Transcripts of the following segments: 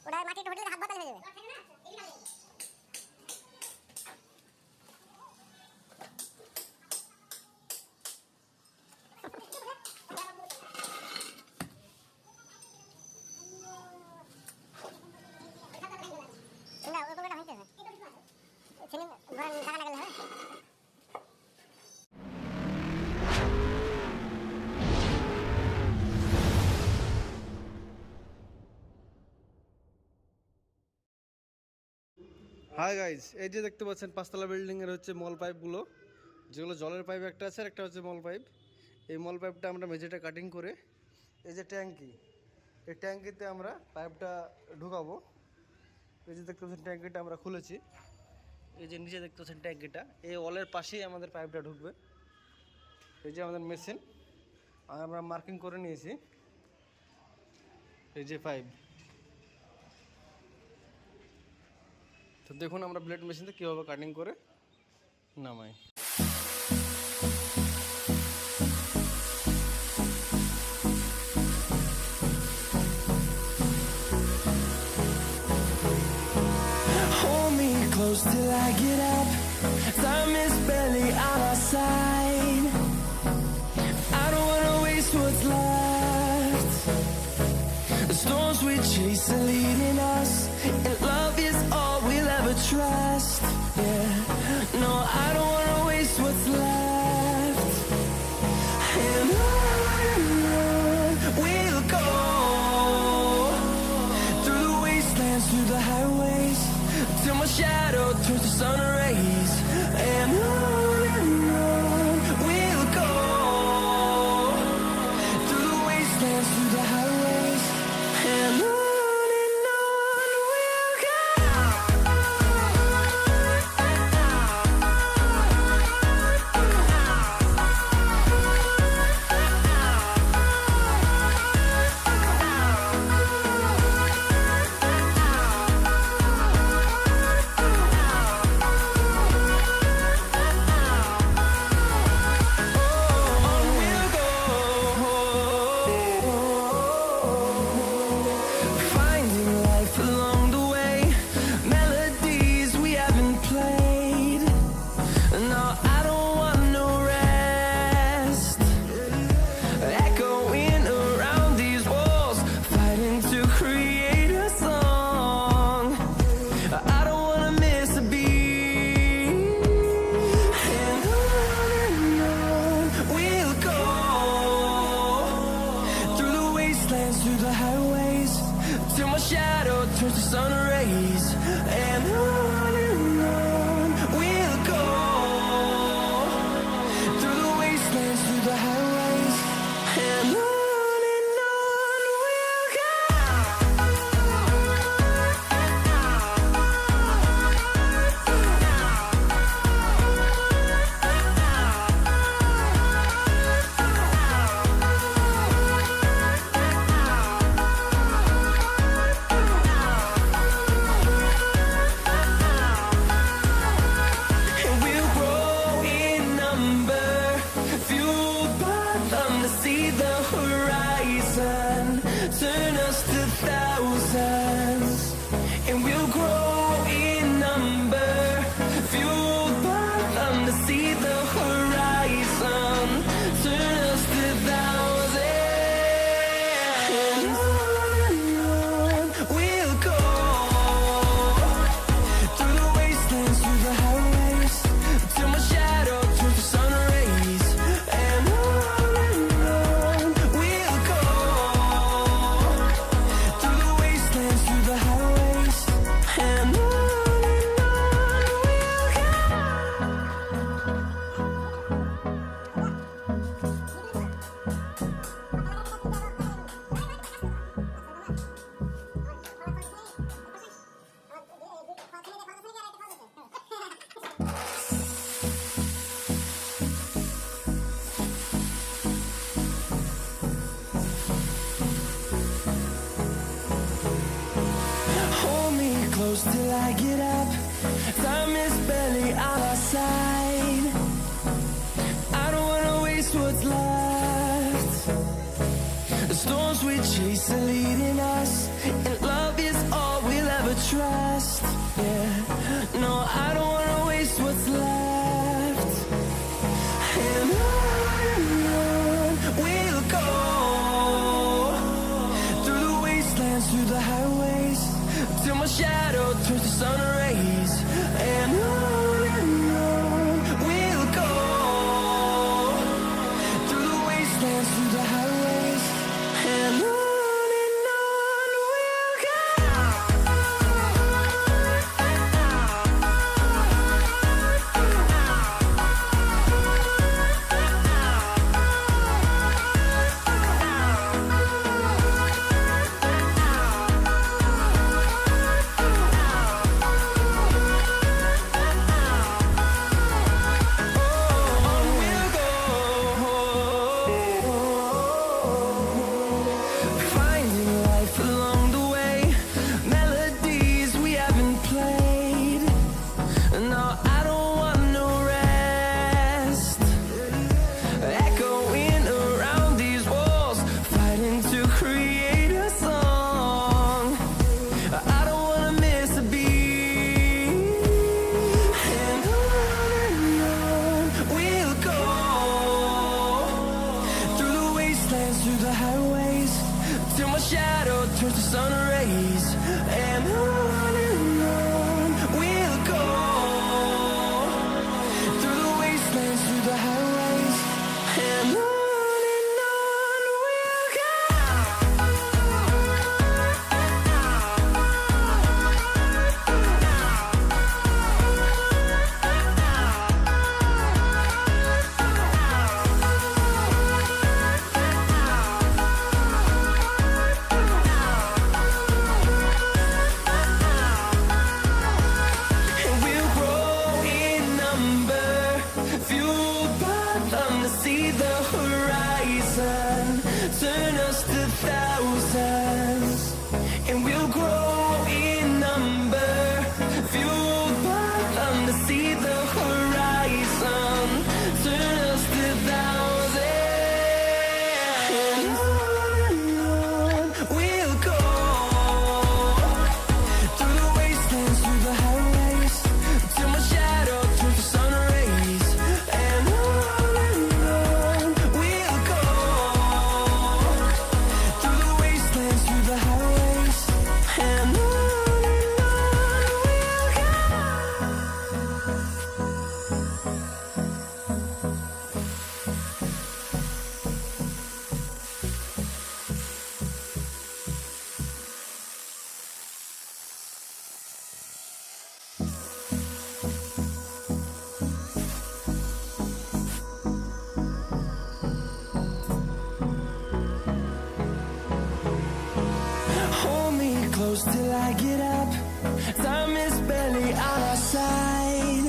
ওটা মাটিতে হোটেলে হাত বাতাল হয়ে যাবে। না ওই কোনটা হইছে না ছেলে ঘর ঢাকা লাগালে হবে। হাই গাইজ, এই যে দেখতে পাচ্ছেন পাঁচতলা বিল্ডিং এর হচ্ছে মল পাইপগুলো, যেগুলো জলের পাইপ একটা আছে আর একটা হচ্ছে মল পাইপ। এই মল পাইপটা আমরা মেঝেটা কাটিং করে এই যে ট্যাঙ্কি, এই ট্যাঙ্কিতে আমরা পাইপটা ঢুকাবো। এই যে দেখতে পাচ্ছেন ট্যাঙ্কিটা আমরা খুলেছি, এই যে নিচে দেখতে পাচ্ছেন ট্যাঙ্কিটা, এই ওয়ালের পাশেই আমাদের পাইপটা ঢুকবে। এই যে আমাদের মেশিন আমরা মার্কিং করে নিয়েছি, এই যে পাইপ। তো দেখুন আমরা ব্লেড মেশিনতে কীভাবে কাটিং করে নামাই। Hold me close till I get up. Time is barely on our side. I don't wanna waste what's left. The storms we chase are leading us, and love is all we'll ever trust. Yeah, no, I don't wanna waste what's left. And on we'll go, through the wastelands, through the highways, till my shadow turns to sun rays. And on we'll go, through the wastelands, through the highways, and on we'll go. Finding life along the way, melodies we haven't played. No, I don't want no rest. Echoing around these walls, fighting to create a song. I don't wanna miss a beat. And on we'll go, through the wastelands, through the highways, till my shadow turns to sun rays. And on we'll go, through the wastelands, through the highways, and on we'll go. And we'll grow in number, fueled by them to see the horizon, turn us to thousands. And we'll grow in number, fueled by them to see the horizon, turn us to thousands. And on we'll go, through the wastelands, through the highways, till my shadow turns to sun rays. And on we'll go, through the wastelands, through the highways, and on we'll go. Hold me close till I get up. Time is barely on our side. storms we chase are leading us, and love is all we'll ever trust. Yeah, no, I don't wanna waste what's left. And on we'll go, through the wastelands, through the highways, till my shadow turns to sun rays. And on we'll go, through the wastelands, through the highways, and on we'll go. Finding life along the way, melodies we haven't played. No, I don't want no rest. Echoing around these walls, fighting to create a song. I don't wanna miss a beat. And on we'll go, through the wastelands, through the highways, till my shadow turns to sun rays. And on we'll go, through the wastelands, through the highways, and on we'll go. And we'll grow in number, fueled by them to see the horizon, turn us to thousands. And we'll grow in number, fueled by them to see the horizon, turn us to thousands. And on we'll go, through the wastelands, through the highways, till my shadow turns to sun rays. And on we'll go, through the wastelands, through the highways, and on we'll go. Hold me close till I get up. Time is barely on our side.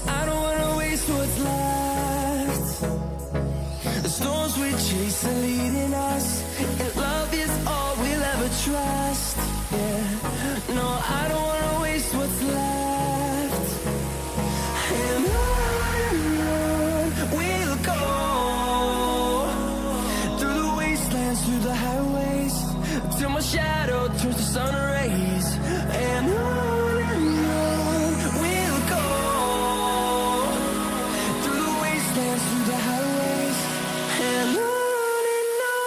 I don't wanna waste what's left. The storms we chase are leading us, and love is all we'll ever trust. Yeah, no, I don't wanna waste what's left. And on we'll go, through the wastelands, through the highways, till my shadow turns to sun rays. And on we'll go, through the wastelands, through the highways, and on we'll go.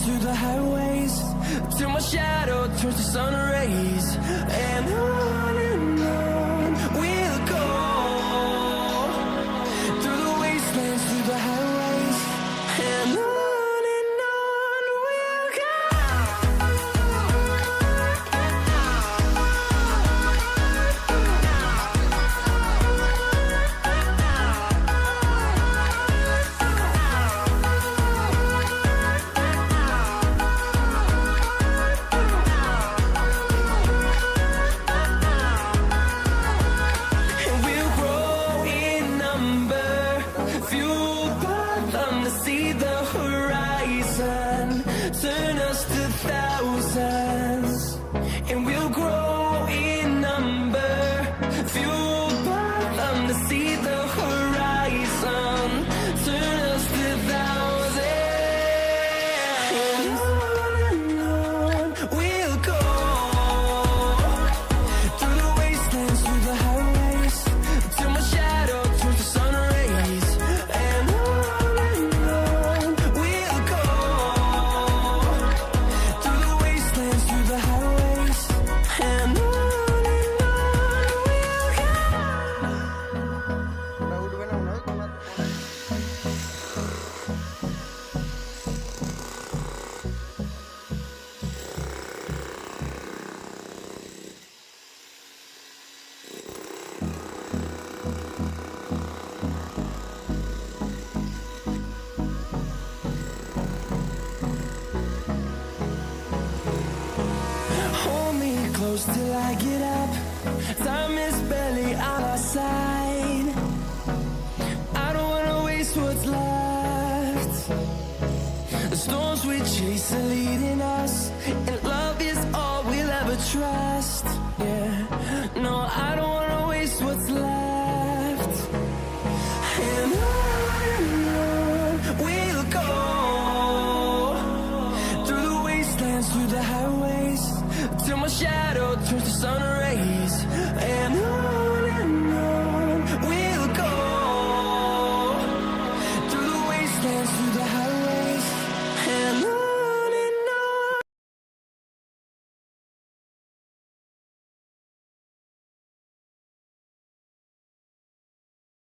through the highways till my shadow turns to sun rays, and on we'll go, through the wastelands, through the highways, and on we'll go. And we'll grow in number, fueled by them to see the horizon, turn us to thousands. And we'll grow in number, fueled by them to see the horizon, turn us to thousands. And on we'll go, through the wastelands, through the highways, till my shadow turns to sun rays, and on we'll go, through the wastelands, through the highways, and on we'll go. ওটা উঠবে না মনে হয় তোমার। Hold me close till I get up. Time is barely on our side. I don't wanna waste what's left. The storms we chase are leading us, and love is all we'll ever trust. Yeah, no, I don't wanna waste what's left. And on we'll go, through the wastelands, through the highways, till my shadow turns to sun rays.